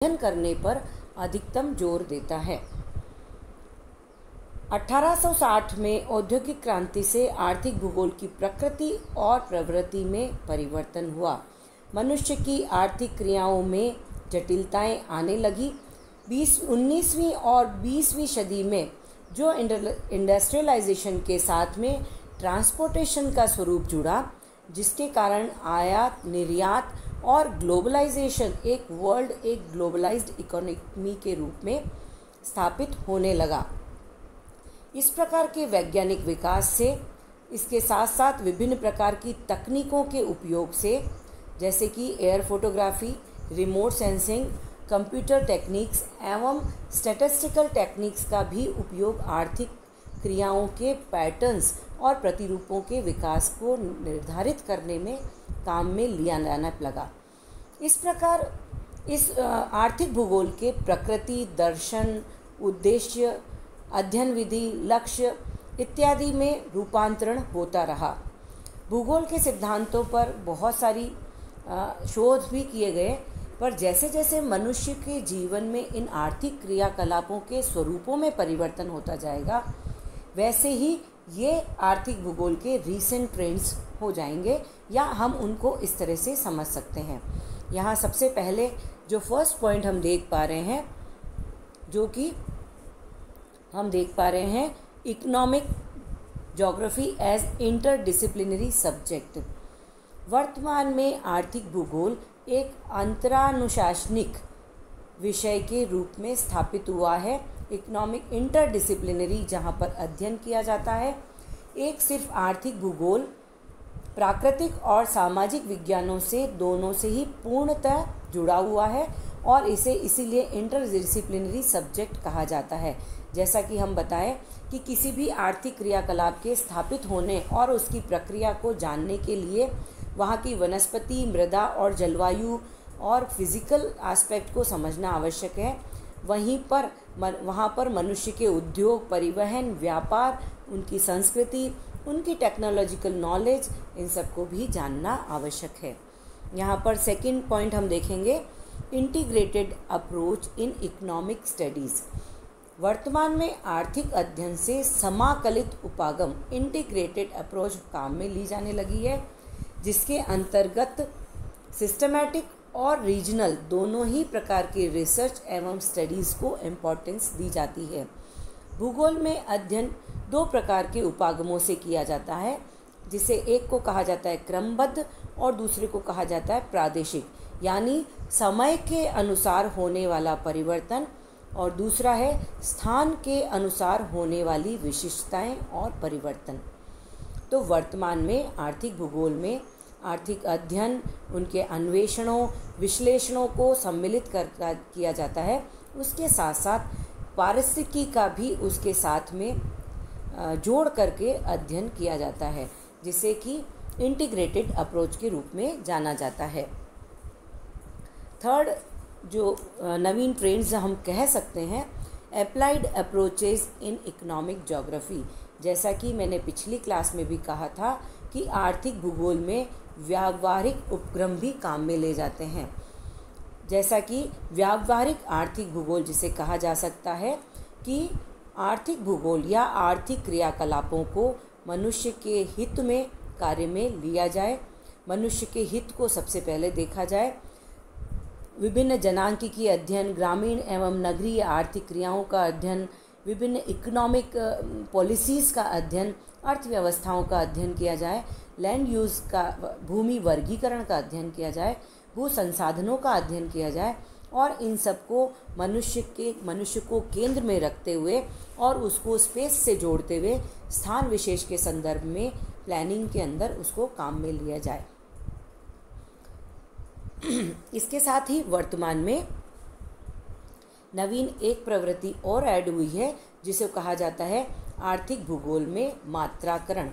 अध्ययन करने पर अधिकतम जोर देता है। 1860 में औद्योगिक क्रांति से आर्थिक भूगोल की प्रकृति और प्रवृत्ति में परिवर्तन हुआ। मनुष्य की आर्थिक क्रियाओं में जटिलताएं आने लगी। 19वीं और 20वीं सदी में जो इंडस्ट्रियलाइजेशन के साथ में ट्रांसपोर्टेशन का स्वरूप जुड़ा, जिसके कारण आयात निर्यात और ग्लोबलाइजेशन एक ग्लोबलाइज्ड इकोनॉमी के रूप में स्थापित होने लगा। इस प्रकार के वैज्ञानिक विकास से, इसके साथ साथ विभिन्न प्रकार की तकनीकों के उपयोग से, जैसे कि air photography, remote sensing, computer techniques एवं स्टैटिस्टिकल टेक्निक्स का भी उपयोग आर्थिक क्रियाओं के पैटर्न्स और प्रतिरूपों के विकास को निर्धारित करने में काम में लिया जाने लगा। इस प्रकार इस आर्थिक भूगोल के प्रकृति, दर्शन, उद्देश्य, अध्ययन विधि, लक्ष्य इत्यादि में रूपांतरण होता रहा। भूगोल के सिद्धांतों पर बहुत सारी शोध भी किए गए, पर जैसे जैसे मनुष्य के जीवन में इन आर्थिक क्रियाकलापों के स्वरूपों में परिवर्तन होता जाएगा, वैसे ही ये आर्थिक भूगोल के रीसेंट ट्रेंड्स हो जाएंगे, या हम उनको इस तरह से समझ सकते हैं। यहाँ सबसे पहले जो फर्स्ट पॉइंट हम देख पा रहे हैं, जो कि हम देख पा रहे हैं economic geography as interdisciplinary subject. वर्तमान में आर्थिक भूगोल एक अंतरानुशासनिक विषय के रूप में स्थापित हुआ है। इकोनॉमिक इंटरडिसिप्लिनरी, जहाँ पर अध्ययन किया जाता है, एक सिर्फ आर्थिक भूगोल प्राकृतिक और सामाजिक विज्ञानों से दोनों से ही पूर्णतः जुड़ा हुआ है, और इसे इसीलिए इंटरडिसिप्लिनरी सब्जेक्ट कहा जाता है। जैसा कि हम बताएं कि किसी भी आर्थिक क्रियाकलाप के स्थापित होने और उसकी प्रक्रिया को जानने के लिए वहाँ की वनस्पति, मृदा और जलवायु और फिजिकल एस्पेक्ट को समझना आवश्यक है। वहाँ पर मनुष्य के उद्योग, परिवहन, व्यापार, उनकी संस्कृति, उनकी टेक्नोलॉजिकल नॉलेज, इन सबको भी जानना आवश्यक है। यहाँ पर सेकंड पॉइंट हम देखेंगे integrated approach in economic studies. वर्तमान में आर्थिक अध्ययन से समाकलित उपागम इंटीग्रेटेड अप्रोच काम में ली जाने लगी है, जिसके अंतर्गत सिस्टमैटिक और रीजनल दोनों ही प्रकार के रिसर्च एवं स्टडीज़ को इम्पोर्टेंस दी जाती है। भूगोल में अध्ययन दो प्रकार के उपागमों से किया जाता है, जिसे एक को कहा जाता है क्रमबद्ध और दूसरे को कहा जाता है प्रादेशिक, यानी समय के अनुसार होने वाला परिवर्तन, और दूसरा है स्थान के अनुसार होने वाली विशिष्टताएं और परिवर्तन। तो वर्तमान में आर्थिक भूगोल में आर्थिक अध्ययन, उनके अन्वेषणों, विश्लेषणों को सम्मिलित किया जाता है। उसके साथ साथ पारिस्थितिकी का भी उसके साथ में जोड़ करके अध्ययन किया जाता है, जिसे कि इंटीग्रेटेड अप्रोच के रूप में जाना जाता है। थर्ड जो नवीन ट्रेंड्स हम कह सकते हैं, अप्लाइड अप्रोचेस इन इकोनॉमिक ज्योग्राफी। जैसा कि मैंने पिछली क्लास में भी कहा था कि आर्थिक भूगोल में व्यावहारिक उपक्रम भी काम में ले जाते हैं। जैसा कि व्यावहारिक आर्थिक भूगोल जिसे कहा जा सकता है कि आर्थिक भूगोल या आर्थिक क्रियाकलापों को मनुष्य के हित में कार्य में लिया जाए, मनुष्य के हित को सबसे पहले देखा जाए। विभिन्न जनांकिकी अध्ययन, ग्रामीण एवं नगरीय आर्थिक क्रियाओं का अध्ययन, विभिन्न इकोनॉमिक पॉलिसीज़ का अध्ययन, अर्थव्यवस्थाओं का अध्ययन किया जाए, लैंड यूज़ का, भूमि वर्गीकरण का अध्ययन किया जाए, भू संसाधनों का अध्ययन किया जाए, और इन सबको मनुष्य को केंद्र में रखते हुए और उसको स्पेस से जोड़ते हुए स्थान विशेष के संदर्भ में प्लानिंग के अंदर उसको काम में लिया जाए। इसके साथ ही वर्तमान में नवीन एक प्रवृत्ति और ऐड हुई है, जिसे कहा जाता है आर्थिक भूगोल में मात्राकरण,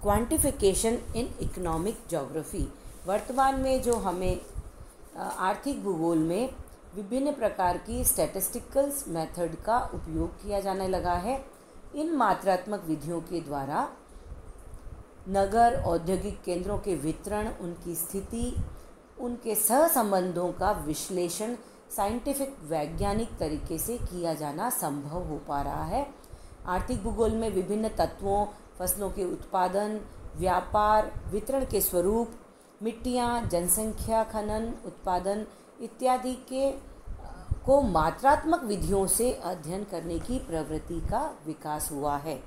क्वांटिफिकेशन इन इकोनॉमिक ज्योग्राफी। वर्तमान में जो हमें आर्थिक भूगोल में विभिन्न प्रकार की स्टैटिस्टिकल्स मेथड का उपयोग किया जाने लगा है। इन मात्रात्मक विधियों के द्वारा नगर औद्योगिक केंद्रों के वितरण, उनकी स्थिति, उनके सहसंबंधों का विश्लेषण साइंटिफिक वैज्ञानिक तरीके से किया जाना संभव हो पा रहा है। आर्थिक भूगोल में विभिन्न तत्वों, फसलों के उत्पादन, व्यापार, वितरण के स्वरूप, मिट्टियाँ, जनसंख्या, खनन, उत्पादन इत्यादि को मात्रात्मक विधियों से अध्ययन करने की प्रवृत्ति का विकास हुआ है।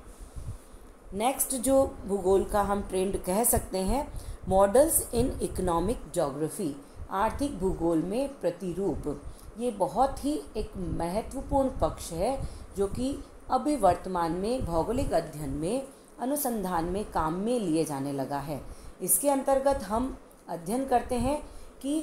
नेक्स्ट जो भूगोल का हम ट्रेंड कह सकते हैं, मॉडल्स इन इकोनॉमिक ज्योग्राफी, आर्थिक भूगोल में प्रतिरूप। ये बहुत ही एक महत्वपूर्ण पक्ष है जो कि अभी वर्तमान में भौगोलिक अध्ययन में, अनुसंधान में काम में लिए जाने लगा है। इसके अंतर्गत हम अध्ययन करते हैं कि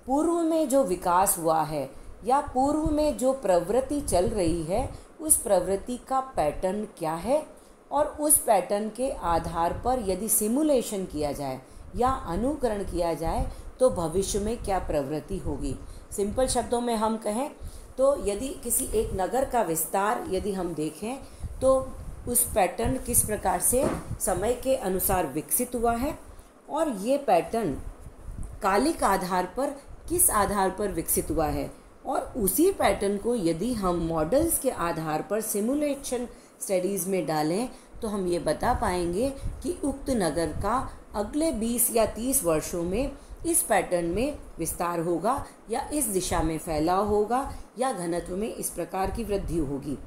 पूर्व में जो विकास हुआ है या पूर्व में जो प्रवृत्ति चल रही है, उस प्रवृत्ति का पैटर्न क्या है और उस पैटर्न के आधार पर यदि सिमुलेशन किया जाए या अनुकरण किया जाए तो भविष्य में क्या प्रवृत्ति होगी। सिंपल शब्दों में हम कहें तो यदि किसी एक नगर का विस्तार यदि हम देखें तो उस पैटर्न किस प्रकार से समय के अनुसार विकसित हुआ है और ये पैटर्न कालिक आधार पर किस आधार पर विकसित हुआ है, और उसी पैटर्न को यदि हम मॉडल्स के आधार पर सिमुलेशन स्टडीज़ में डालें तो हम ये बता पाएंगे कि उक्त नगर का अगले 20 या 30 वर्षों में इस पैटर्न में विस्तार होगा या इस दिशा में फैलाव होगा या घनत्व में इस प्रकार की वृद्धि होगी।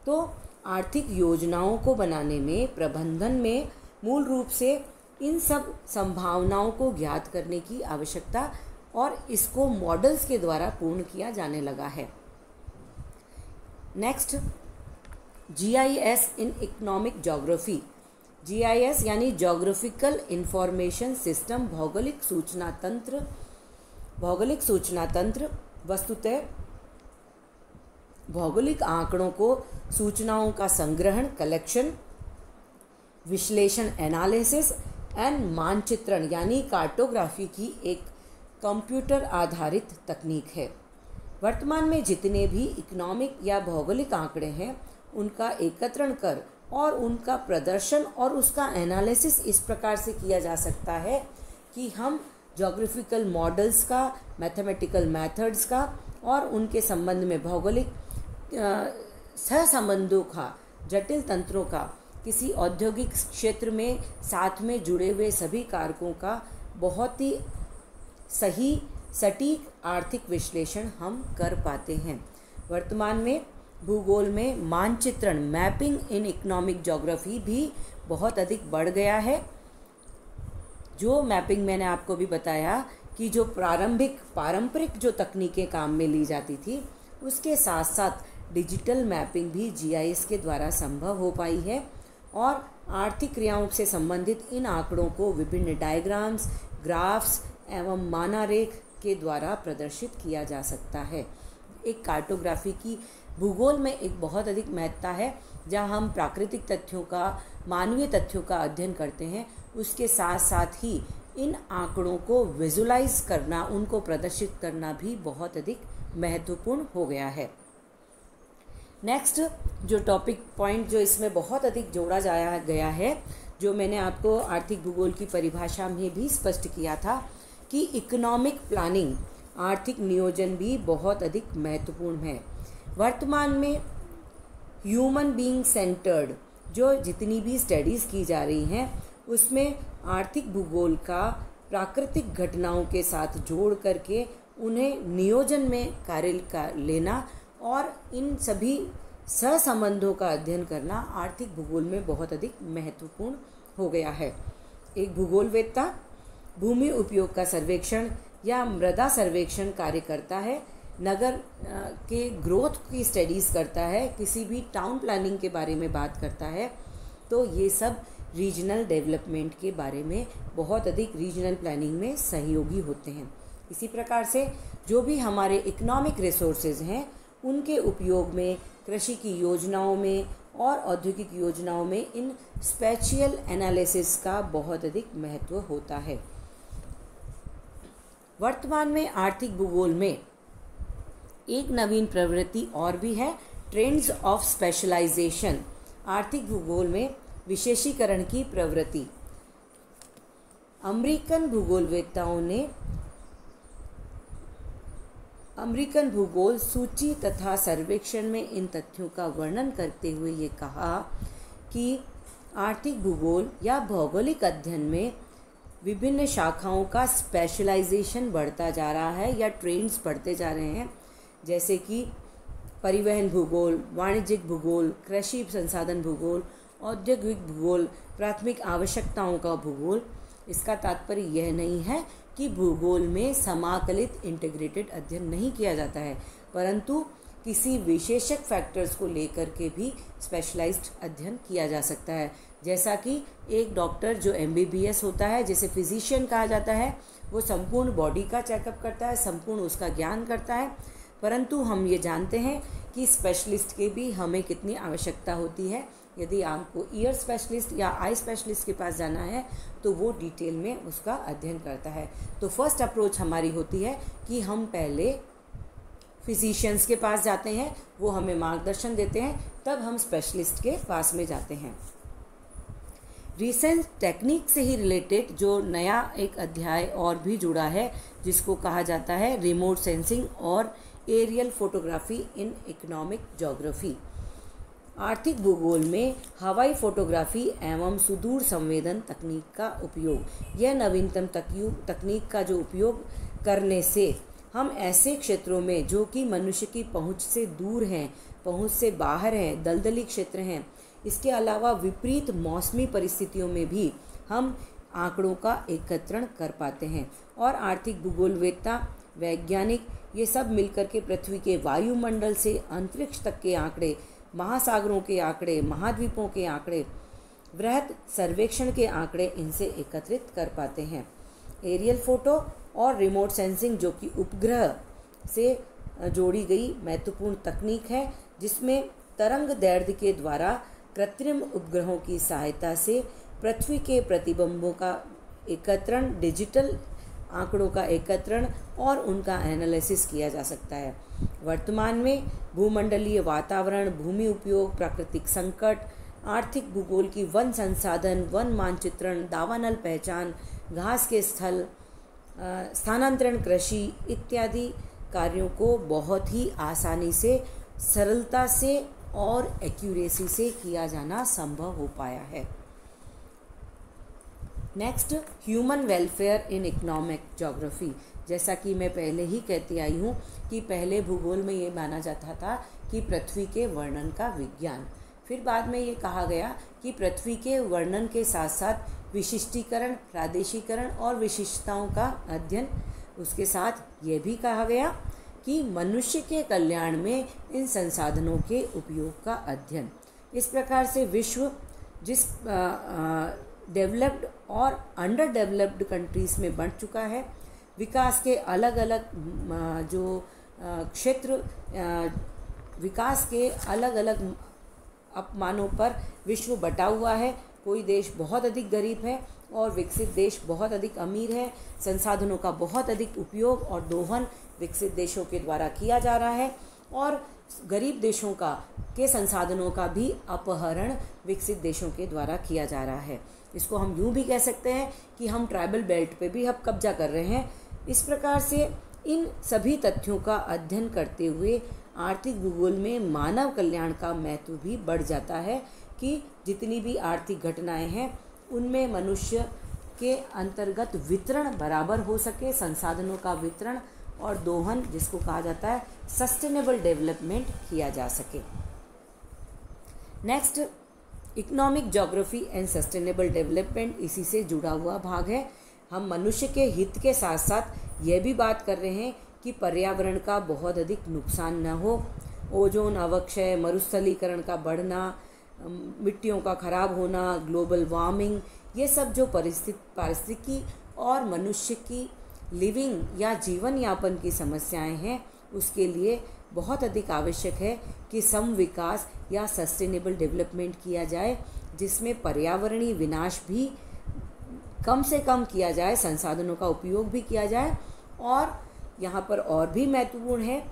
तो आर्थिक योजनाओं को बनाने में, प्रबंधन में मूल रूप से इन सब संभावनाओं को ज्ञात करने की आवश्यकता और इसको मॉडल्स के द्वारा पूर्ण किया जाने लगा है। नेक्स्ट, GIS इन इकोनॉमिक ज्योग्राफी। GIS यानी ज्योग्राफिकल इंफॉर्मेशन सिस्टम, भौगोलिक सूचना तंत्र वस्तुतः भौगोलिक आंकड़ों को, सूचनाओं का संग्रहण, कलेक्शन, विश्लेषण, एनालिसिस एंड मानचित्रण यानी कार्टोग्राफी की एक कंप्यूटर आधारित तकनीक है। वर्तमान में जितने भी इकोनॉमिक या भौगोलिक आंकड़े हैं उनका एकत्रण कर और उनका प्रदर्शन और उसका एनालिसिस इस प्रकार से किया जा सकता है कि हम ज्योग्राफिकल मॉडल्स का, मैथमेटिकल मेथड्स का और उनके संबंध में भौगोलिक सहसंबंधों का, जटिल तंत्रों का, किसी औद्योगिक क्षेत्र में साथ में जुड़े हुए सभी कारकों का बहुत ही सही, सटीक आर्थिक विश्लेषण हम कर पाते हैं। वर्तमान में भूगोल में मानचित्रण, मैपिंग इन इकोनॉमिक ज्योग्राफी भी बहुत अधिक बढ़ गया है। जो मैपिंग मैंने आपको भी बताया कि जो पारंपरिक जो तकनीकें काम में ली जाती थी, उसके साथ साथ डिजिटल मैपिंग भी GIS के द्वारा संभव हो पाई है और आर्थिक क्रियाओं से संबंधित इन आंकड़ों को विभिन्न डायग्राम्स, ग्राफ्स एवं मानारेख के द्वारा प्रदर्शित किया जा सकता है। एक कार्टोग्राफी की भूगोल में एक बहुत अधिक महत्ता है, जहाँ हम प्राकृतिक तथ्यों का, मानवीय तथ्यों का अध्ययन करते हैं, उसके साथ साथ ही इन आंकड़ों को विजुलाइज करना, उनको प्रदर्शित करना भी बहुत अधिक महत्वपूर्ण हो गया है। नेक्स्ट जो टॉपिक पॉइंट जो इसमें बहुत अधिक जोड़ा जाया गया है, जो मैंने आपको आर्थिक भूगोल की परिभाषा में भी स्पष्ट किया था कि इकोनॉमिक प्लानिंग, आर्थिक नियोजन भी बहुत अधिक महत्वपूर्ण है। वर्तमान में ह्यूमन बीइंग सेंटर्ड जो जितनी भी स्टडीज़ की जा रही हैं, उसमें आर्थिक भूगोल का प्राकृतिक घटनाओं के साथ जोड़ करके उन्हें नियोजन में कार्य का लेना और इन सभी सहसंबंधों का अध्ययन करना आर्थिक भूगोल में बहुत अधिक महत्वपूर्ण हो गया है। एक भूगोलवेत्ता भूमि उपयोग का सर्वेक्षण या मृदा सर्वेक्षण कार्य करता है, नगर के ग्रोथ की स्टडीज़ करता है, किसी भी टाउन प्लानिंग के बारे में बात करता है, तो ये सब रीजनल डेवलपमेंट के बारे में बहुत अधिक रीजनल प्लानिंग में सहयोगी होते हैं। इसी प्रकार से जो भी हमारे इकोनॉमिक रिसोर्सेज हैं, उनके उपयोग में, कृषि की योजनाओं में और औद्योगिक योजनाओं में इन स्पेशियल एनालिसिस का बहुत अधिक महत्व होता है। वर्तमान में आर्थिक भूगोल में एक नवीन प्रवृत्ति और भी है, ट्रेंड्स ऑफ स्पेशलाइजेशन। आर्थिक भूगोल में विशेषीकरण की प्रवृत्ति। अमेरिकन भूगोलवेत्ताओं ने अमेरिकन भूगोल सूची तथा सर्वेक्षण में इन तथ्यों का वर्णन करते हुए ये कहा कि आर्थिक भूगोल या भौगोलिक अध्ययन में विभिन्न शाखाओं का स्पेशलाइजेशन बढ़ता जा रहा है या ट्रेंड्स बढ़ते जा रहे हैं, जैसे कि परिवहन भूगोल, वाणिज्यिक भूगोल, कृषि संसाधन भूगोल, औद्योगिक भूगोल, प्राथमिक आवश्यकताओं का भूगोल। इसका तात्पर्य यह नहीं है कि भूगोल में समाकलित इंटीग्रेटेड अध्ययन नहीं किया जाता है, परंतु किसी विशेषक फैक्टर्स को लेकर के भी स्पेशलाइज्ड अध्ययन किया जा सकता है। जैसा कि एक डॉक्टर जो MBBS होता है, जिसे फिजिशियन कहा जाता है, वो संपूर्ण बॉडी का चेकअप करता है, संपूर्ण उसका ज्ञान करता है, परंतु हम ये जानते हैं कि स्पेशलिस्ट की भी हमें कितनी आवश्यकता होती है। यदि आपको ईयर स्पेशलिस्ट या आई स्पेशलिस्ट के पास जाना है तो वो डिटेल में उसका अध्ययन करता है। तो फर्स्ट अप्रोच हमारी होती है कि हम पहले फिजिशियंस के पास जाते हैं, वो हमें मार्गदर्शन देते हैं, तब हम स्पेशलिस्ट के पास में जाते हैं। रिसेंट टेक्निक से ही रिलेटेड जो नया एक अध्याय और भी जुड़ा है, जिसको कहा जाता है रिमोट सेंसिंग और aerial photography in economic geography. आर्थिक भूगोल में हवाई फोटोग्राफी एवं सुदूर संवेदन तकनीक का उपयोग, यह नवीनतम तकनीक का जो उपयोग करने से हम ऐसे क्षेत्रों में जो कि मनुष्य की पहुंच से दूर हैं, पहुंच से बाहर हैं, दलदली क्षेत्र हैं, इसके अलावा विपरीत मौसमी परिस्थितियों में भी हम आंकड़ों का एकत्रण कर पाते हैं। और आर्थिक भूगोलवेत्ता, वैज्ञानिक, ये सब मिलकर के पृथ्वी के वायुमंडल से अंतरिक्ष तक के आंकड़े, महासागरों के आंकड़े, महाद्वीपों के आंकड़े, वृहद सर्वेक्षण के आंकड़े इनसे एकत्रित कर पाते हैं। एरियल फोटो और रिमोट सेंसिंग, जो कि उपग्रह से जोड़ी गई महत्वपूर्ण तकनीक है, जिसमें तरंग दैर्ध्य के द्वारा कृत्रिम उपग्रहों की सहायता से पृथ्वी के प्रतिबिंबों का एकत्रण, डिजिटल आंकड़ों का एकत्रण और उनका एनालिसिस किया जा सकता है। वर्तमान में भूमंडलीय वातावरण, भूमि उपयोग, प्राकृतिक संकट, आर्थिक भूगोल की वन संसाधन, वन मानचित्रण, दावानल पहचान, घास के स्थल, स्थानांतरण, कृषि इत्यादि कार्यों को बहुत ही आसानी से, सरलता से और एक्यूरेसी से किया जाना संभव हो पाया है। नेक्स्ट, ह्यूमन वेलफेयर इन इकोनॉमिक ज्योग्राफी। जैसा कि मैं पहले ही कहती आई हूँ कि पहले भूगोल में ये माना जाता था कि पृथ्वी के वर्णन का विज्ञान, फिर बाद में ये कहा गया कि पृथ्वी के वर्णन के साथ साथ विशिष्टीकरण, प्रादेशिकरण और विशिष्टताओं का अध्ययन, उसके साथ ये भी कहा गया कि मनुष्य के कल्याण में इन संसाधनों के उपयोग का अध्ययन। इस प्रकार से विश्व जिस डेवलप्ड और अंडर डेवलप्ड कंट्रीज़ में बढ़ चुका है, विकास के अलग अलग जो क्षेत्र, विकास के अलग अलग अपमानों पर विश्व बटा हुआ है। कोई देश बहुत अधिक गरीब है और विकसित देश बहुत अधिक अमीर है। संसाधनों का बहुत अधिक उपयोग और दोहन विकसित देशों के द्वारा किया जा रहा है और गरीब देशों के संसाधनों का भी अपहरण विकसित देशों के द्वारा किया जा रहा है। इसको हम यूँ भी कह सकते हैं कि हम ट्राइबल बेल्ट पे भी अब कब्जा कर रहे हैं। इस प्रकार से इन सभी तथ्यों का अध्ययन करते हुए आर्थिक भूगोल में मानव कल्याण का महत्व भी बढ़ जाता है कि जितनी भी आर्थिक घटनाएं हैं उनमें मनुष्य के अंतर्गत वितरण बराबर हो सके, संसाधनों का वितरण और दोहन, जिसको कहा जाता है सस्टेनेबल डेवलपमेंट, किया जा सके। Next, economic geography and sustainable development इसी से जुड़ा हुआ भाग है। हम मनुष्य के हित के साथ साथ यह भी बात कर रहे हैं कि पर्यावरण का बहुत अधिक नुकसान न हो। ओजोन अवक्षय, मरुस्थलीकरण का बढ़ना, मिट्टियों का खराब होना, ग्लोबल वार्मिंग, ये सब जो पारिस्थितिकी और मनुष्य की लिविंग या जीवन यापन की समस्याएं हैं, उसके लिए बहुत अधिक आवश्यक है कि सम विकास या सस्टेनेबल डेवलपमेंट किया जाए, जिसमें पर्यावरणीय विनाश भी कम से कम किया जाए, संसाधनों का उपयोग भी किया जाए। और यहाँ पर और भी महत्वपूर्ण है